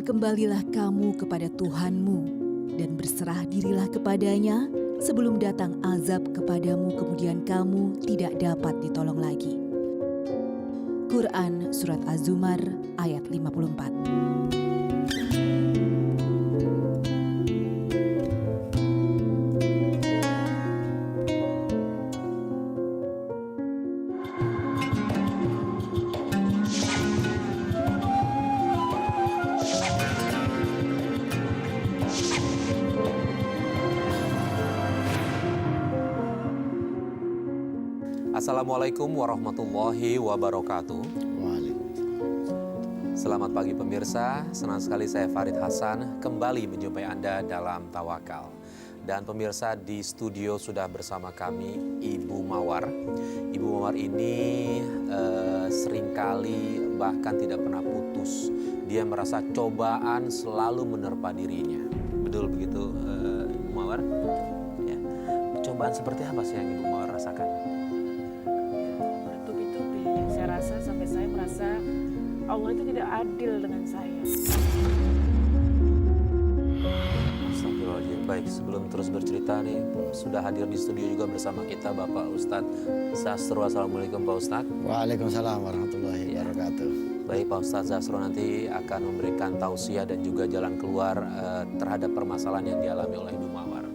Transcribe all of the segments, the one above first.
Dan kembalilah kamu kepada Tuhanmu, dan berserah dirilah kepadanya, sebelum datang azab kepadamu kemudian kamu tidak dapat ditolong lagi. Quran Surat Az-Zumar ayat 54. Assalamualaikum warahmatullahi wabarakatuh. Selamat pagi pemirsa, senang sekali saya Farid Hasan kembali menjumpai Anda dalam Tawakal. Dan pemirsa, di studio sudah bersama kami Ibu Mawar. Ibu Mawar ini seringkali bahkan tidak pernah putus. Dia merasa cobaan selalu menerpa dirinya. Betul begitu Ibu Mawar? Ya. Cobaan seperti apa sih yang Ibu Mawar rasakan? Saya rasa sampai saya merasa Allah itu tidak adil dengan saya. Astagfirullahaladzim. Baik, sebelum terus bercerita nih, sudah hadir di studio juga bersama kita Bapak Ustadz Zasro. Assalamualaikum Pak Ustadz. Waalaikumsalam warahmatullahi wabarakatuh. Baik, Pak Ustadz Zasro nanti akan memberikan tausiah dan juga jalan keluar terhadap permasalahan yang dialami oleh Ibu Mawar.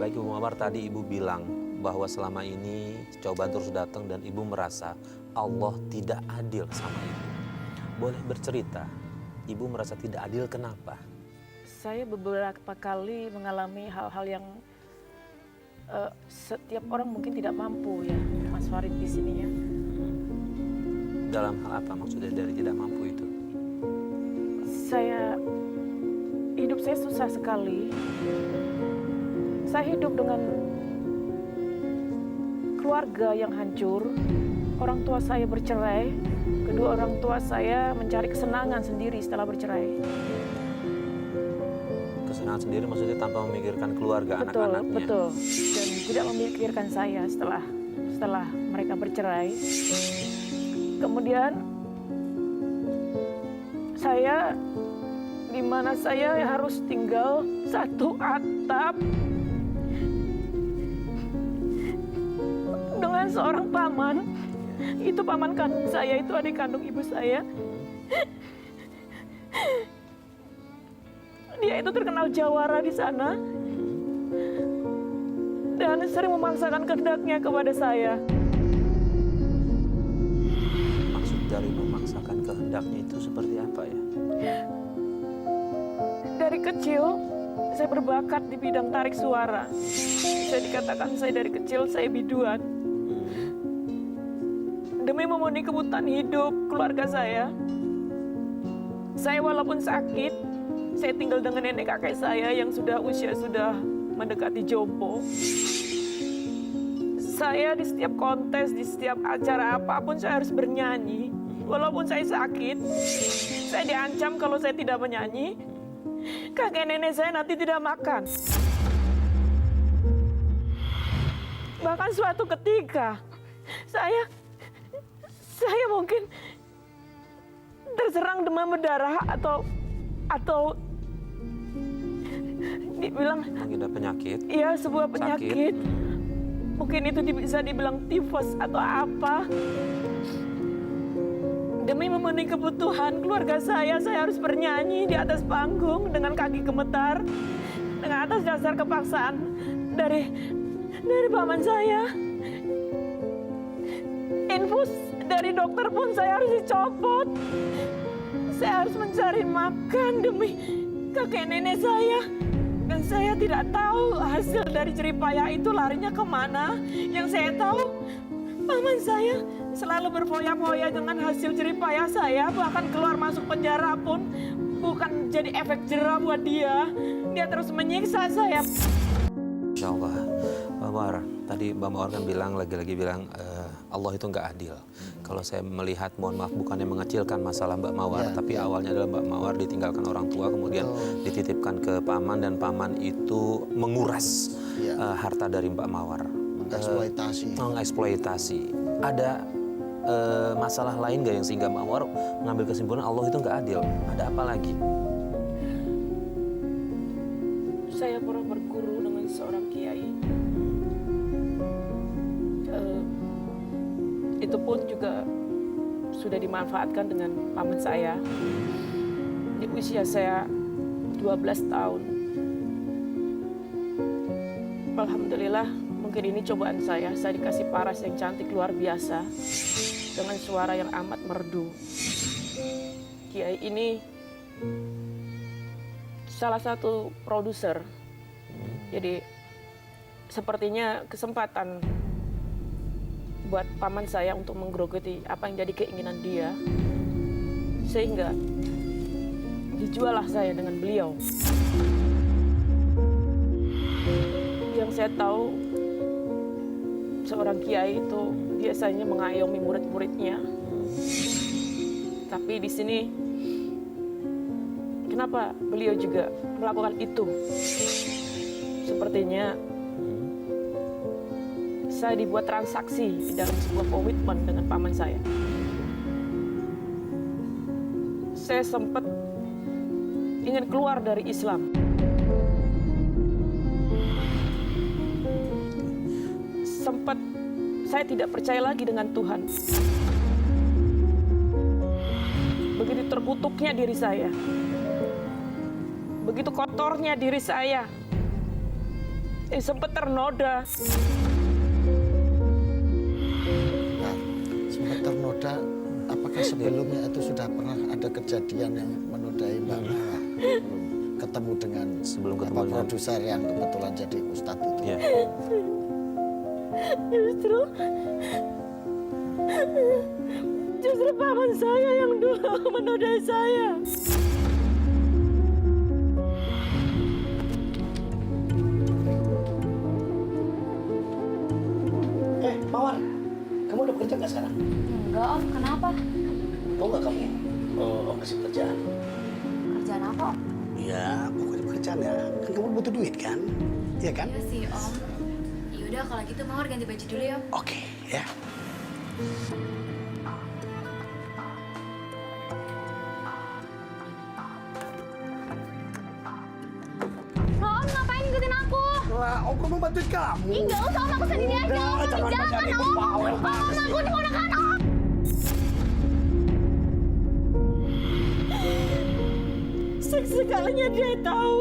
Baik Ibu Mawar, tadi Ibu bilang bahwa selama ini cobaan terus datang dan Ibu merasa Allah tidak adil sama Ibu. Boleh bercerita, Ibu merasa tidak adil kenapa? Saya beberapa kali mengalami hal-hal yang setiap orang mungkin tidak mampu ya, Mas Farid di sini ya. Dalam hal apa maksudnya dari tidak mampu itu? Hidup saya susah sekali. Saya hidup dengan keluarga yang hancur. Orang tua saya bercerai, kedua orang tua saya mencari kesenangan sendiri setelah bercerai. Kesenangan sendiri maksudnya tanpa memikirkan keluarga anak-anaknya? Betul, dan tidak memikirkan saya setelah mereka bercerai. Kemudian saya, di mana saya harus tinggal satu atap dengan seorang paman. Itu paman kandung saya, itu adik kandung ibu saya. Dia itu terkenal jawara di sana dan sering memaksakan kehendaknya kepada saya. Maksud dari memaksakan kehendaknya itu seperti apa ya? Dari kecil saya berbakat di bidang tarik suara. Saya dikatakan dari kecil saya biduan. Demi memenuhi kebutuhan hidup keluarga saya walaupun sakit, saya tinggal dengan nenek kakek saya yang usia sudah mendekati jompo. Saya di setiap kontes, di setiap acara apapun saya harus bernyanyi. Walaupun saya sakit, saya diancam kalau saya tidak menyanyi, kakek nenek saya nanti tidak makan. Bahkan suatu ketika, saya mungkin terserang demam berdarah atau dibilang mengidap penyakit. Iya, sebuah penyakit. Mungkin itu bisa dibilang tifus atau apa. Demi memenuhi kebutuhan keluarga saya harus bernyanyi di atas panggung dengan kaki gemetar, dengan atas dasar kepaksaan dari paman saya. Infus dari dokter pun saya harus dicopot. Saya harus mencari makan demi kakek nenek saya. Dan saya tidak tahu hasil dari jeripayah itu larinya kemana. Yang saya tahu, paman saya selalu berfoya-foya dengan hasil jeripayah saya. Bahkan keluar masuk penjara pun bukan jadi efek jerah buat dia. Dia terus menyiksa saya. Insya Allah. Mbak Mawar, tadi Mbak Mawar kan lagi-lagi bilang Allah itu nggak adil. Kalau saya melihat, mohon maaf bukannya mengecilkan masalah Mbak Mawar, tapi awalnya adalah Mbak Mawar ditinggalkan orang tua, kemudian dititipkan ke paman dan paman itu menguras harta dari Mbak Mawar. Mengeksploitasi. Ada masalah lain nggak yang sehingga Mbak Mawar mengambil kesimpulan Allah itu nggak adil? Ada apa lagi? saya pernah berguru dengan seorang kiai. Itu pun juga sudah dimanfaatkan dengan paman saya. Di usia saya 12 tahun. Alhamdulillah, mungkin ini cobaan saya. Saya dikasih paras yang cantik luar biasa dengan suara yang amat merdu. Kiai ini salah satu produser. Jadi sepertinya kesempatan buat paman saya untuk menggerogoti apa yang jadi keinginan dia. Sehingga dijuallah saya dengan beliau. Yang saya tahu, seorang kiai itu biasanya mengayomi murid-muridnya. Tapi di sini, kenapa beliau juga melakukan itu? Sepertinya saya dibuat transaksi di dalam sebuah komitmen dengan paman saya. Saya sempat ingin keluar dari Islam. Sempat saya tidak percaya lagi dengan Tuhan. Begitu terkutuknya diri saya. Begitu kotornya diri saya. Sempat ternoda. Nah, sempat ternoda, apakah sebelumnya itu sudah pernah ada kejadian yang menodai Mbak Mawar? Ketemu dengan Sebelum ketemu dengan- produser yang kebetulan jadi ustadz itu. Ya. Justru paman saya yang dulu menodai saya. Mawar, kamu udah bekerja nggak sekarang? Enggak om, kenapa? Mau nggak kamu? Om kasih kerjaan. Kerjaan apa om? Ya, pokoknya pekerjaan ya. Kan kamu butuh duit kan? Iya kan? Iya sih om. Yaudah kalau gitu Mawar ganti baju dulu ya om. Oke, ya. Om ngapain ngikutin aku? Lah, om kamu bantuin kamu. Ih nggak usah om, aku sendiri aja om. Jangan banyak ikut bawel banget sih. Aku diponakan om. Sekalinya dia tahu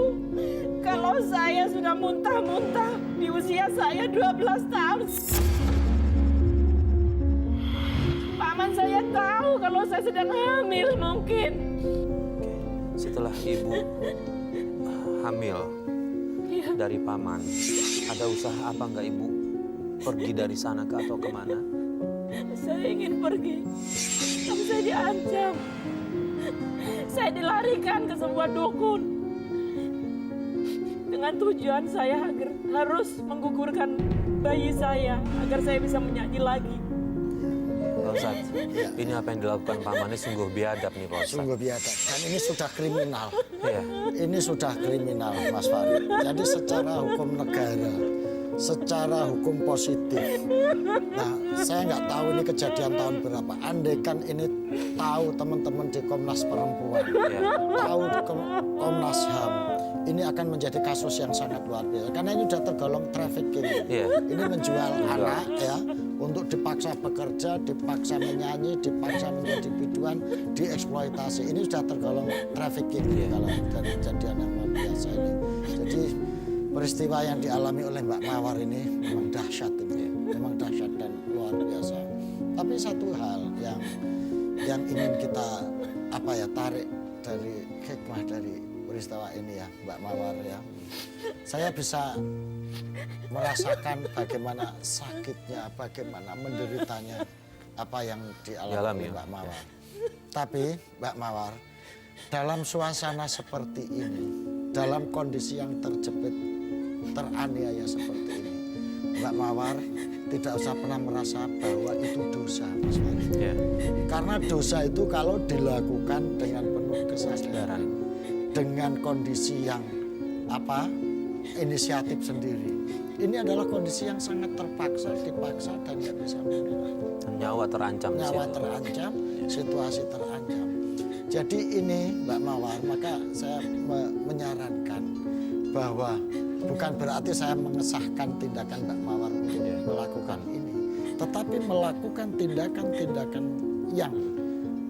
kalau saya sudah muntah-muntah di usia saya 12 tahun. Paman saya tahu kalau saya sedang hamil mungkin. Setelah ibu hamil dari paman, ada usaha apa nggak ibu pergi dari sana atau kemana? Saya ingin pergi, tapi saya diancam. Saya dilarikan ke sebuah dukun dengan tujuan saya agar harus menggugurkan bayi saya agar saya bisa menyanyi lagi. Pak Ustadz, ini apa yang dilakukan pamannya sungguh biadab nih Pak Ustadz. Sungguh biadab. Dan ini sudah kriminal. Iya. Ini sudah kriminal, Mas Farid. Jadi secara hukum negara, secara hukum positif. Nah, saya nggak tahu ini kejadian tahun berapa. Andaikan ini tahu teman-teman di Komnas Perempuan, tahu di Komnas HAM, ini akan menjadi kasus yang sangat luar biasa. Karena ini sudah tergolong trafficking. Iya. Ini menjual anak ya, untuk dipaksa bekerja, dipaksa menyanyi, dipaksa menjadi biduan, dieksploitasi. Ini sudah tergolong trafficking kalau dari kejadian yang luar biasa ini. Jadi peristiwa yang dialami oleh Mbak Mawar ini memang dahsyat ini, memang dahsyat dan luar biasa. Tapi satu hal yang ingin kita tarik dari hikmah dari peristiwa ini ya, Mbak Mawar ya. Saya bisa merasakan bagaimana sakitnya, bagaimana menderitanya apa yang dialami oleh Mbak Mawar. Tapi Mbak Mawar, dalam suasana seperti ini, dalam kondisi yang terjepit, teraniaya seperti ini, Mbak Mawar tidak usah pernah merasa bahwa itu dosa, Mas Farid. Iya. Karena dosa itu kalau dilakukan dengan penuh kesadaran, dengan kondisi yang inisiatif sendiri. Ini adalah kondisi yang sangat terpaksa, dipaksa dan nggak bisa mundur. Nyawa terancam di Nyawa situ. terancam, situasi terancam. Jadi ini Mbak Mawar, maka saya menyarankan bahwa bukan berarti saya mengesahkan tindakan Mbak Mawar untuk melakukan ini, tetapi melakukan tindakan-tindakan yang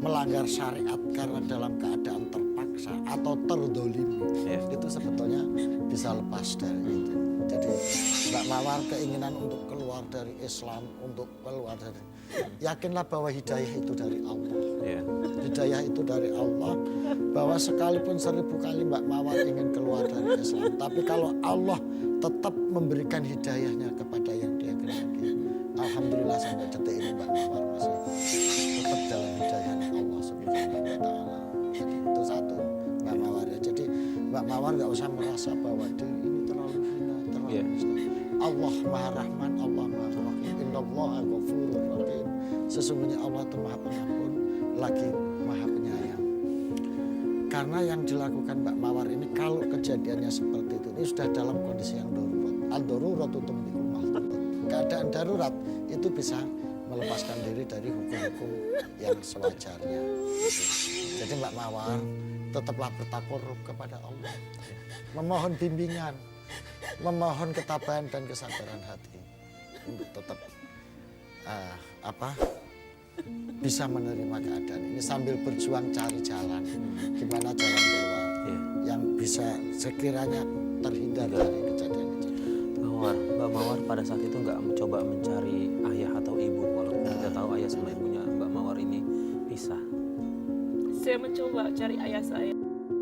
melanggar syariat karena dalam keadaan terpaksa atau terdolimi, itu sebetulnya bisa lepas dari itu. Jadi Mbak Mawar keinginan untuk keluar dari Islam, untuk keluar dari, yakinlah bahwa hidayah itu dari Allah. Hidayah itu dari Allah, bahwa sekalipun 1000 kali Mbak Mawar ingin keluar dari Islam, tapi kalau Allah tetap memberikan hidayahnya kepada yang dia kehendaki, alhamdulillah sampai detik ini Mbak Mawar masih tetap dalam hidayahnya Allah Subhanahu wa Ta'ala. Jadi itu satu Mbak Mawar ya. Jadi Mbak Mawar nggak usah merasa bahwa diri ini terlalu hina, terlalu Allah Maha Rahman, Allah Maha Rahim. Innallaha ghafurur rahim. Sesungguhnya Allah itu Maha Pengampun lagi Maha Penyayang. Karena yang dilakukan Mbak Mawar ini kalau kejadiannya seperti itu, ini sudah dalam kondisi yang darurat. Ad-daruratu tumbikul mahdurat. Keadaan darurat itu bisa melepaskan diri dari hukum-hukum yang sewajarnya. Jadi Mbak Mawar tetaplah bertakarrub kepada Allah, memohon bimbingan, memohon ketabahan dan kesabaran hati untuk tetap bisa menerima keadaan ini sambil berjuang cari jalan, gimana jalan keluar yang bisa sekiranya terhindar dari kejadian-kejadian. Mbak Mawar pada saat itu nggak mencoba mencari ayah atau ibu, walaupun kita tahu ayah sama ibunya Mbak Mawar ini pisah. Saya mencoba cari ayah saya.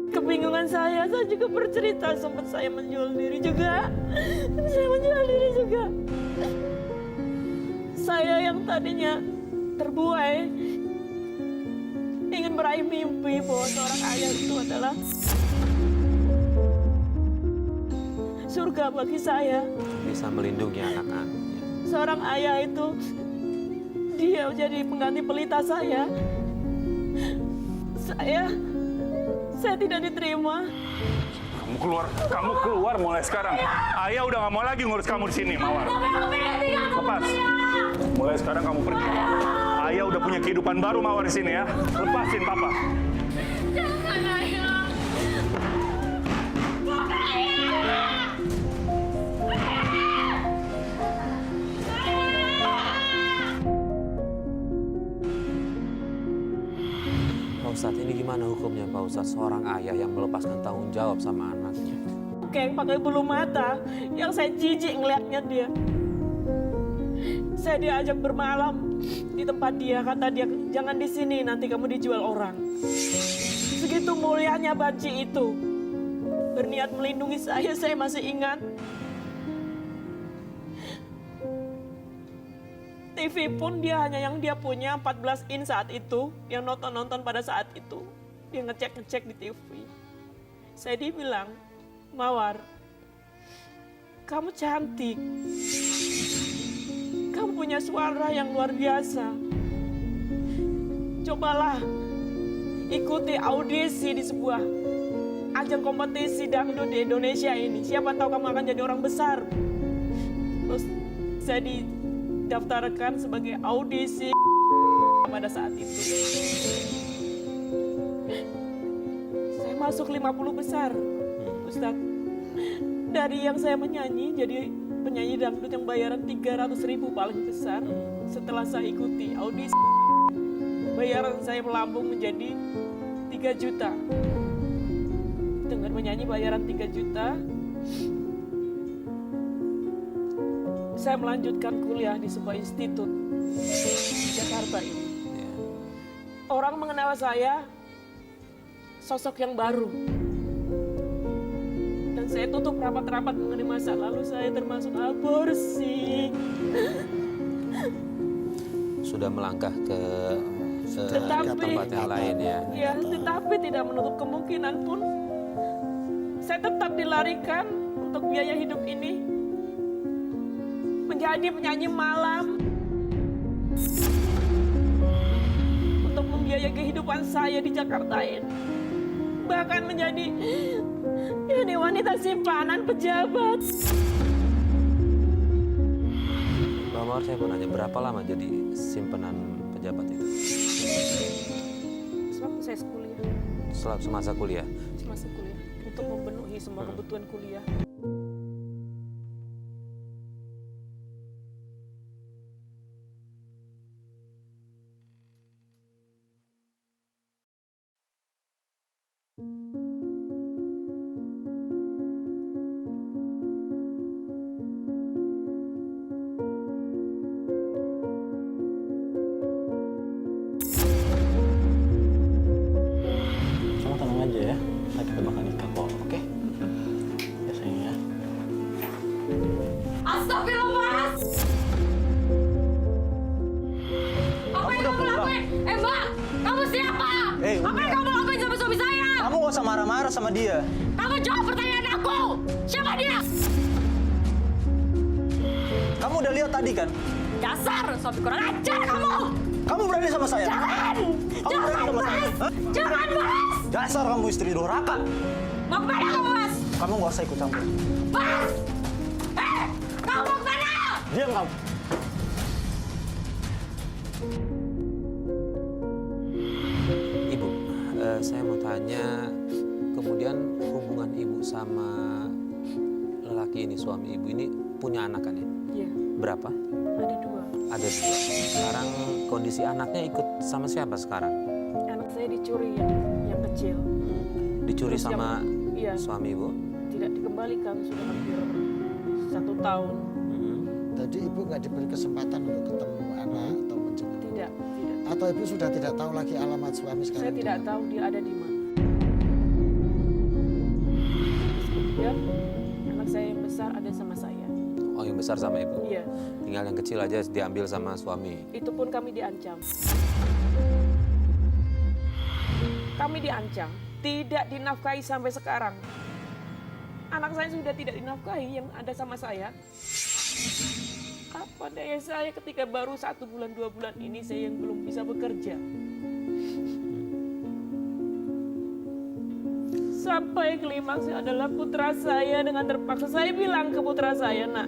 Kebingungan saya juga bercerita, sempat saya menjual diri juga. Saya menjual diri juga. Saya yang tadinya terbuai, ingin meraih mimpi bahwa seorang ayah itu adalah surga bagi saya. Bisa melindungi anak-anak. Seorang ayah itu, dia menjadi pengganti pelita saya. Saya tidak diterima. Kamu keluar mulai sekarang. Ayah udah gak mau lagi ngurus kamu di sini, Mawar. Lepas. Mulai sekarang kamu pergi. Ayah udah punya kehidupan baru, Mawar, di sini ya. Lepasin Papa. Jangan, ayah. Bukan ayah. Pak Ustadz, ini gimana hukumnya Pak Ustadz? Seorang ayah yang melepaskan tanggung jawab sama anaknya. Kayak pakai bulu mata, yang saya jijik ngeliatnya dia. Saya diajak bermalam di tempat dia, kata dia, jangan di sini, nanti kamu dijual orang. Segitu mulianya banci itu, berniat melindungi saya masih ingat. TV pun dia hanya yang dia punya 14 in saat itu, yang nonton pada saat itu. Dia ngecek di TV. Saya dibilang, Mawar, kamu cantik. Kamu punya suara yang luar biasa. Cobalah ikuti audisi di sebuah ajang kompetisi dangdut di Indonesia ini. Siapa tahu kamu akan jadi orang besar. Terus saya daftarkan sebagai audisi pada saat itu. Saya masuk 50 besar, Ustadz. Dari yang saya menyanyi, jadi penyanyi dangdut yang bayaran 300.000 paling besar. Setelah saya ikuti audisi, bayaran saya melambung menjadi 3 juta. Dengan menyanyi bayaran 3 juta, saya melanjutkan kuliah di sebuah institut di Jakarta ini. Orang mengenal saya sosok yang baru. Dan saya tutup rapat-rapat mengenai masa lalu saya, termasuk aborsi. Sudah melangkah ke Tetapi- tempat yang lain ya. Ya, tetapi tidak menutup kemungkinan pun saya tetap dilarikan untuk biaya hidup ini. Menjadi penyanyi malam. Untuk membiayai kehidupan saya di Jakarta ini. Bahkan menjadi ini wanita simpanan pejabat. Mbak Mawar, saya mau nanya, berapa lama jadi simpenan pejabat itu? Sewaktu saya kuliah. Setelah semasa kuliah? Semasa kuliah. untuk memenuhi semua kebutuhan kuliah. Kamu tenang aja ya, kita bakal nikah kok, oke? Ya sayang ya. Astagfirullah, Mas! Apa yang kamu lakuin? Mbak! Kamu siapa? Apa yang kamu lakuin sama suami saya? Kamu gak usah marah-marah sama dia. Kamu jawab pertanyaan aku! Siapa dia? Kamu udah lihat tadi kan? Dasar suami kurang ajar kamu! Kamu berani sama saya? Jangan! Kamu berani Jangan, sama saya? Mas! Hah? Jangan, Mas! Dasar kamu istri durhaka. Mau kemana kamu, Mas? Kamu gak usah ikut campur. Mas! Kamu mau kemana? Diam kamu. Ibu, saya mau tanya, kemudian hubungan ibu sama lelaki ini, suami ibu ini punya anak kan ya? Iya, Berapa? ada 2. Ada 2. Sekarang kondisi anaknya ikut sama siapa sekarang? Anak saya dicuri yang kecil. Dicuri Terus sama iya, suami ibu? tidak dikembalikan sudah hampir 1 tahun. Jadi ibu nggak diberi kesempatan untuk ketemu anak atau menjemput. Tidak. Atau ibu sudah tidak tahu lagi alamat suami sekarang? Saya di tidak mana? tahu dia ada di mana. Ya, anak saya yang besar ada sama saya. Oh, yang besar sama ibu? Iya, Tinggal yang kecil aja diambil sama suami. itu pun kami diancam. Kami diancam, tidak dinafkahi sampai sekarang. Anak saya sudah tidak dinafkahi yang ada sama saya. Apa daya saya ketika baru 1 bulan 2 bulan ini saya yang belum bisa bekerja. Sampai klimaksnya adalah putra saya dengan terpaksa saya bilang ke putra saya, nak,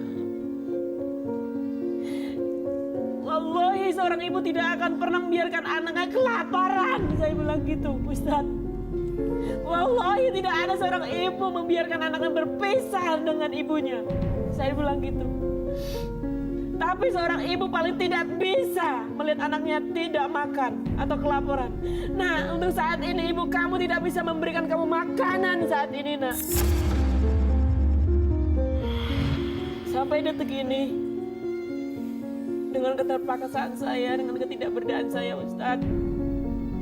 wallahi seorang ibu tidak akan pernah membiarkan anaknya kelaparan. Saya bilang gitu, Ustaz. Wallahi tidak ada seorang ibu membiarkan anaknya berpisah dengan ibunya. Saya bilang gitu. Tapi seorang ibu paling tidak bisa melihat anaknya tidak makan atau kelaparan. Nah, untuk saat ini ibu kamu tidak bisa memberikan kamu makanan saat ini, nak. Sampai detik ini, dengan keterpaksaan saya, dengan ketidakberdayaan saya, Ustadz,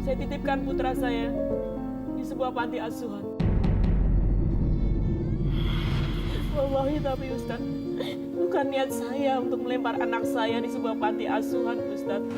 saya titipkan putra saya di sebuah panti asuhan. Wallahi tapi Ustadz, bukan niat saya untuk melempar anak saya di sebuah panti asuhan, Ustadz.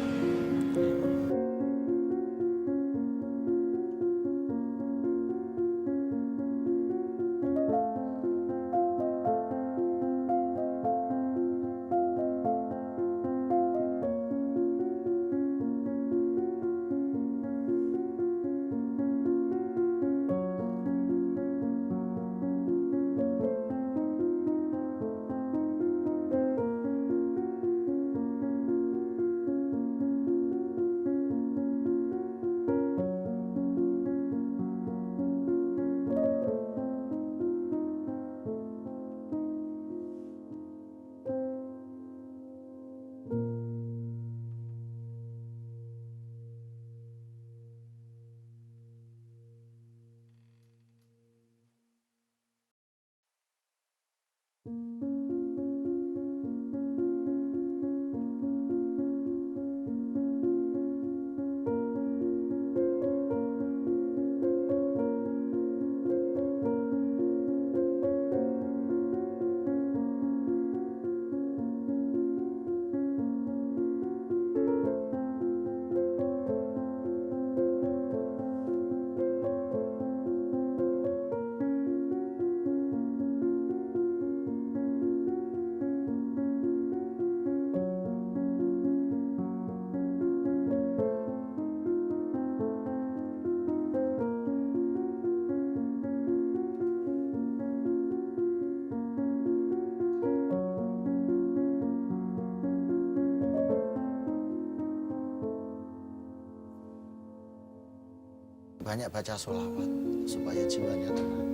Banyak baca sholawat supaya jiwanya tenang.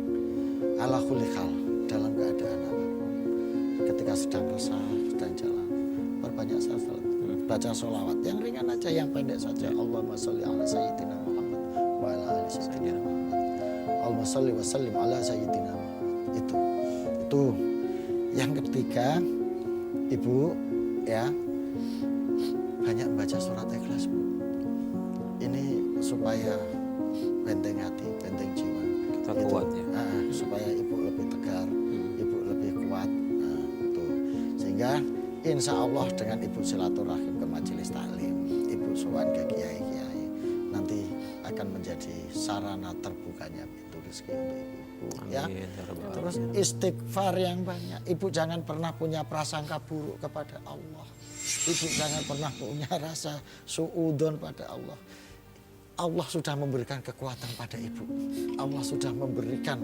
ala kulli hal, dalam keadaan apapun. Ketika sedang resah, sedang jalan, perbanyak salat, baca sholawat yang ringan aja, yang pendek saja. Allahumma sholli ala sayyidina Muhammad wa ala ali sayyidina Muhammad. Allahumma sholli wa sallim ala sayyidina Muhammad. Itu. Yang ketiga, Ibu ya, banyak membaca surat Ikhlas, Bu. Ini supaya benteng hati, benteng jiwa. Kita kuat ya. Supaya Ibu lebih tegar, Ibu lebih kuat. Itu. Sehingga insya Allah dengan Ibu silaturahim ke majelis taklim, Ibu sowan ke kiai-kiai, nanti akan menjadi sarana terbukanya pintu rezeki untuk Ibu. Ya. Terus istighfar yang banyak. Ibu jangan pernah punya prasangka buruk kepada Allah. Ibu jangan pernah punya rasa suudzon pada Allah. Allah sudah memberikan kekuatan pada Ibu. Allah sudah memberikan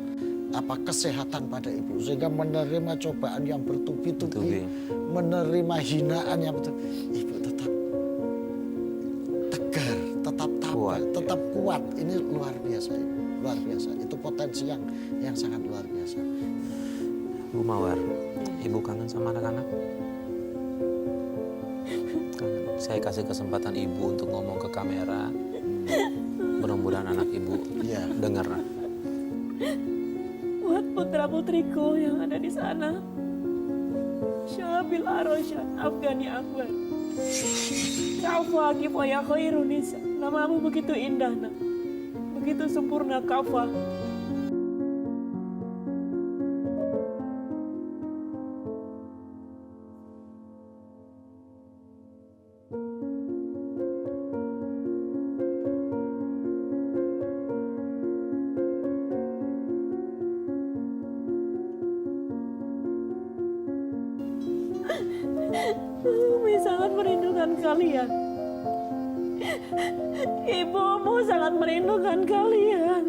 kesehatan pada Ibu, sehingga menerima cobaan yang bertubi-tubi, menerima hinaan yang bertubi, Ibu tetap tegar, tetap tabah, tetap kuat. Ini luar biasa, Ibu. Luar biasa. Itu potensi yang sangat luar biasa. Bu Mawar, Ibu kangen sama anak-anak? Saya kasih kesempatan Ibu untuk ngomong ke kamera. Mudah-mudahan anak Ibu dengar. Buat putra-putriku yang ada di sana. Syabil Aroshan, Afghani Akbar. Kafa Kifaya Khairunisa. Namamu begitu indah, nak. Begitu sempurna, Kafa. Umi sangat merindukan kalian. Ibumu sangat merindukan kalian.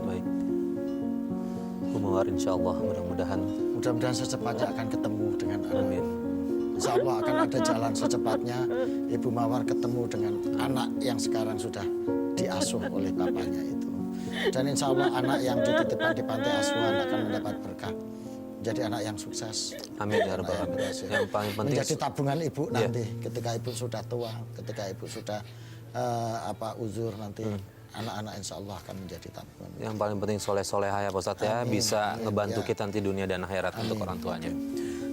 Baik. Bu Mawar, insya Allah mudah-mudahan secepatnya akan ketemu dengan anak. Insya Allah akan ada jalan secepatnya Ibu Mawar ketemu dengan anak yang sekarang sudah diasuh oleh bapaknya itu. Dan insya Allah anak yang dititipkan di panti asuhan akan mendapat berkah. Jadi anak yang sukses. Amin ya rabbal alamin. Yang paling penting menjadi tabungan Ibu nanti ketika Ibu sudah tua, ketika Ibu sudah uzur nanti. Anak-anak insya Allah akan menjadi tabungan. Yang paling penting soleh-solehah ya Pak Ustadz ya, bisa ngebantu kita nanti dunia dan akhirat untuk orang tuanya.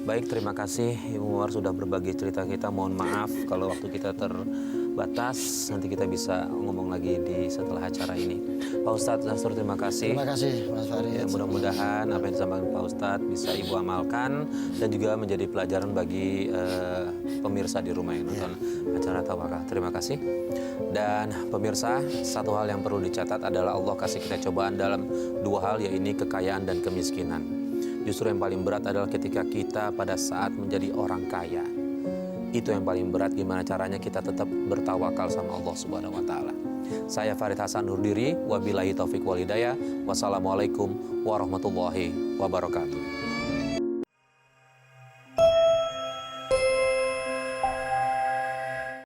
Baik, terima kasih Ibu Mawar sudah berbagi cerita kita. Mohon maaf kalau waktu kita terbatas. Nanti kita bisa ngomong lagi di setelah acara ini. Pak Ustadz Zastur, terima kasih. Terima kasih Mas Farid. Ya, mudah-mudahan apa yang disampaikan Pak Ustadz bisa Ibu amalkan dan juga menjadi pelajaran bagi pemirsa di rumah yang nonton acara Tawakal. Terima kasih. Dan pemirsa, satu hal yang perlu dicatat adalah Allah kasih kita cobaan dalam dua hal, yaitu kekayaan dan kemiskinan. Justru yang paling berat adalah ketika kita pada saat menjadi orang kaya. Itu yang paling berat, gimana caranya kita tetap bertawakal sama Allah Subhanahu wa taala. Saya Farid Hasan undur diri, wabillahi taufik wal hidayah. Wassalamualaikum warahmatullahi wabarakatuh.